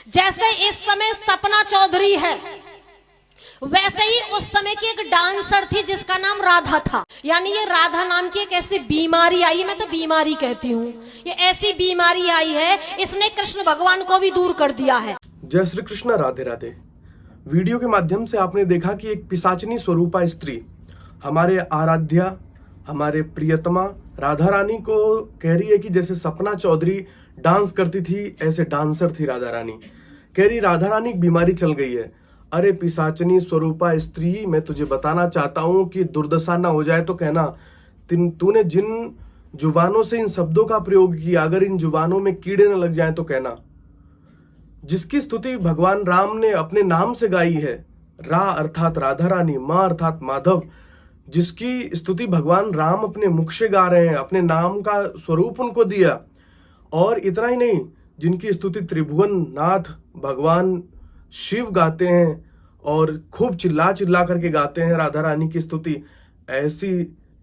जैसे इस समय सपना चौधरी है, वैसे ही उस समय की एक डांसर थी जिसका नाम राधा था। यानी ये राधा नाम की एक ऐसी बीमारी आई, मैं तो बीमारी कहती हूँ, ये ऐसी बीमारी आई है, इसने कृष्ण भगवान को भी दूर कर दिया है। जय श्री कृष्ण, राधे राधे। वीडियो के माध्यम से आपने देखा कि एक पिशाचिनी स्वरूपा स्त्री हमारे आराध्या, हमारे प्रियतमा राधा रानी को कह रही है कि जैसे सपना चौधरी डांस करती थी ऐसे डांसर थी राधा रानी। कह रही राधा रानी की बीमारी चल गई है। अरे पिशाचिनी स्वरूपा स्त्री, मैं तुझे बताना चाहता हूं कि दुर्दशा ना हो जाए तो कहना। तूने जिन जुबानों से इन शब्दों का प्रयोग किया, अगर इन जुबानों में कीड़े न लग जाएं तो कहना। जिसकी स्तुति भगवान राम ने अपने नाम से गाई है, रा अर्थात राधा रानी, माँ अर्थात माधव, जिसकी स्तुति भगवान राम अपने मुख से गा रहे हैं, अपने नाम का स्वरूप उनको दिया। और इतना ही नहीं, जिनकी स्तुति त्रिभुवन नाथ भगवान शिव गाते हैं और खूब चिल्ला चिल्ला करके गाते हैं राधा रानी की स्तुति। ऐसी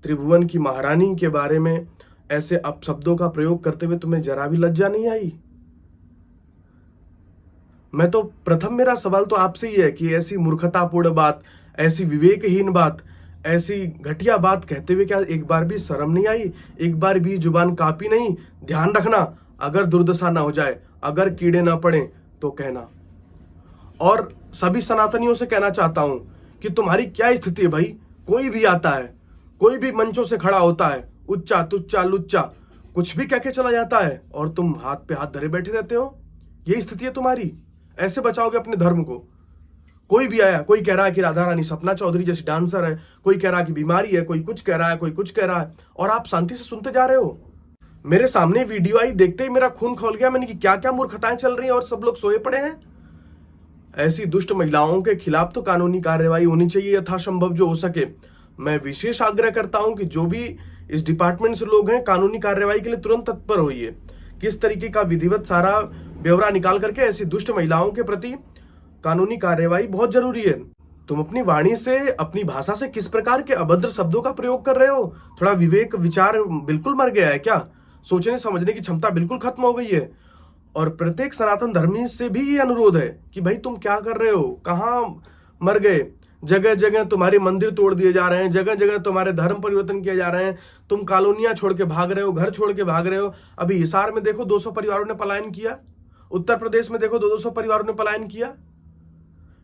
त्रिभुवन की महारानी के बारे में ऐसे अपशब्दों का प्रयोग करते हुए तुम्हें जरा भी लज्जा नहीं आई? मैं तो मेरा सवाल तो आपसे ही है कि ऐसी मूर्खतापूर्ण बात, ऐसी विवेकहीन बात, ऐसी घटिया बात कहते हुए क्या एक बार भी शर्म नहीं आई? एक बार भी जुबान कापी नहीं? ध्यान रखना, अगर दुर्दशा ना हो जाए, अगर कीड़े ना पड़े तो कहना। और सभी सनातनियों से कहना चाहता हूं कि तुम्हारी क्या स्थिति है भाई? कोई भी आता है, कोई भी मंचों से खड़ा होता है, उच्चा तुच्चा लुच्चा कुछ भी कह के चला जाता है और तुम हाथ पे हाथ धरे बैठे रहते हो। यही स्थिति है तुम्हारी। ऐसे बचाओगे अपने धर्म को? कोई भी आया, कोई कह रहा है कि राधा रानी सपना चौधरी जैसी डांसर है, कोई कह रहा है कि बीमारी है, कोई कुछ कह रहा है, कोई कुछ कह रहा है, और आप शांति से सुनते जा रहे हो। मेरे सामने वीडियो आई, देखते ही मेरा खून खौल गया। मैंने कि क्या क्या मूर्खताएं चल रही हैं और सब लोग सोए पड़े हैं। ऐसी दुष्ट महिलाओं के खिलाफ तो कानूनी कार्यवाही होनी चाहिए यथासंभव जो हो सके। मैं विशेष आग्रह करता हूं कि जो भी इस डिपार्टमेंट से लोग हैं, कानूनी कार्यवाही के लिए तुरंत तत्पर होइए। किस तरीके का विधिवत सारा ब्यौरा निकाल करके ऐसी दुष्ट महिलाओं के प्रति कानूनी कार्यवाही बहुत जरूरी है। तुम अपनी वाणी से, अपनी भाषा से किस प्रकार के अभद्र शब्दों का प्रयोग कर रहे हो? थोड़ा विवेक विचार बिल्कुल मर गया है क्या? सोचने समझने की क्षमता बिल्कुल खत्म हो गई है। और प्रत्येक सनातन धर्मी से भी ये अनुरोध है कि भाई तुम क्या कर रहे हो? कहाँ मर गए? जगह जगह तुम्हारे मंदिर तोड़ दिए जा रहे हैं, जगह जगह तुम्हारे धर्म परिवर्तन किए जा रहे हैं, तुम कॉलोनियां छोड़ के भाग रहे हो, घर छोड़ के भाग रहे हो। अभी हिसार में देखो 200 परिवारों ने पलायन किया, उत्तर प्रदेश में देखो 200 परिवारों ने पलायन किया।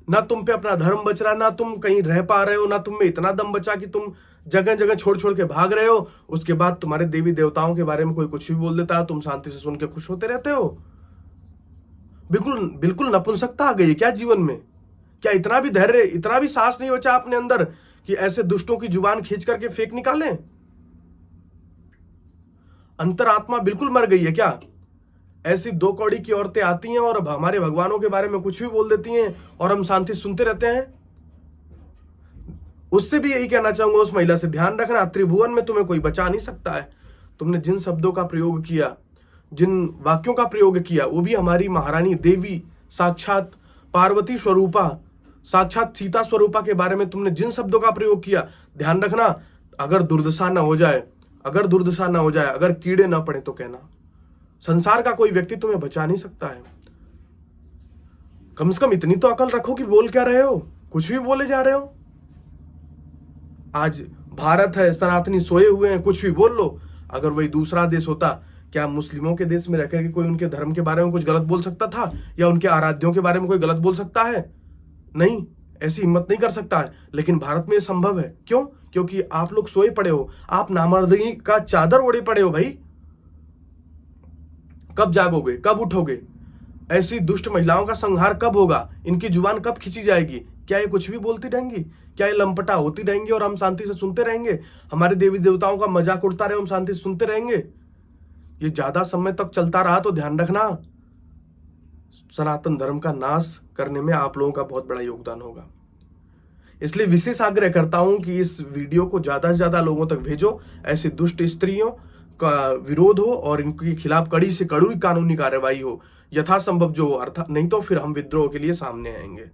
ना तुम पे अपना धर्म बच रहा, ना तुम कहीं रह पा रहे हो, ना तुम में इतना दम बचा कि तुम जगह जगह छोड़ छोड़ के भाग रहे हो। उसके बाद तुम्हारे देवी देवताओं के बारे में कोई कुछ भी बोल देता है, तुम शांति से सुन के खुश होते रहते हो। बिल्कुल बिल्कुल नपुंसकता आ गई है क्या जीवन में? क्या इतना भी धैर्य, इतना भी साहस नहीं बचा अपने अंदर कि ऐसे दुष्टों की जुबान खींच करके फेंक निकालें? अंतरात्मा बिल्कुल मर गई है क्या? ऐसी दो कौड़ी की औरतें आती हैं और अब हमारे भगवानों के बारे में कुछ भी बोल देती हैं और हम शांति सुनते रहते हैं। उससे भी यही कहना चाहूंगा, उस महिला से, ध्यान रखना, त्रिभुवन में तुम्हें कोई बचा नहीं सकता है। तुमने जिन शब्दों का प्रयोग किया, जिन वाक्यों का प्रयोग किया, वो भी हमारी महारानी देवी, साक्षात पार्वती स्वरूपा, साक्षात सीता स्वरूपा के बारे में तुमने जिन शब्दों का प्रयोग किया, ध्यान रखना, अगर दुर्दशा ना हो जाए, अगर दुर्दशा ना हो जाए, अगर कीड़े ना पड़े तो कहना। संसार का कोई व्यक्ति तुम्हें बचा नहीं सकता है। कम से कम इतनी तो अकल रखो कि बोल क्या रहे हो, कुछ भी बोले जा रहे हो। आज भारत है, सनातनी सोए हुए हैं, कुछ भी बोल लो। अगर वही दूसरा देश होता, क्या मुस्लिमों के देश में रहकर के कोई उनके धर्म के बारे में कुछ गलत बोल सकता था? या उनके आराध्यों के बारे में कोई गलत बोल सकता है? नहीं, ऐसी हिम्मत नहीं कर सकता है। लेकिन भारत में ये संभव है। क्यों? क्योंकि आप लोग सोए पड़े हो, आप नामर्दगी का चादर ओढ़े पड़े हो। भाई कब जागोगे? कब उठोगे? ऐसी दुष्ट महिलाओं का संहार कब होगा? इनकी जुबान कब खींची जाएगी? क्या ये कुछ भी बोलती रहेंगी? क्या ये लंपटा होती रहेंगी और हम शांति से सुनते रहेंगे? हमारे देवी देवताओं का मजाक उड़ता रहे, हम शांति से सुनते रहेंगे? ये ज्यादा समय तक चलता रहा तो ध्यान रखना, सनातन धर्म का नाश करने में आप लोगों का बहुत बड़ा योगदान होगा। इसलिए विशेष आग्रह करता हूं कि इस वीडियो को ज्यादा से ज्यादा लोगों तक भेजो। ऐसी दुष्ट स्त्रियों का विरोध हो और इनके खिलाफ कड़ी से कड़ी कानूनी कार्यवाही हो यथासंभव जो, अर्थात नहीं तो फिर हम विद्रोह के लिए सामने आएंगे।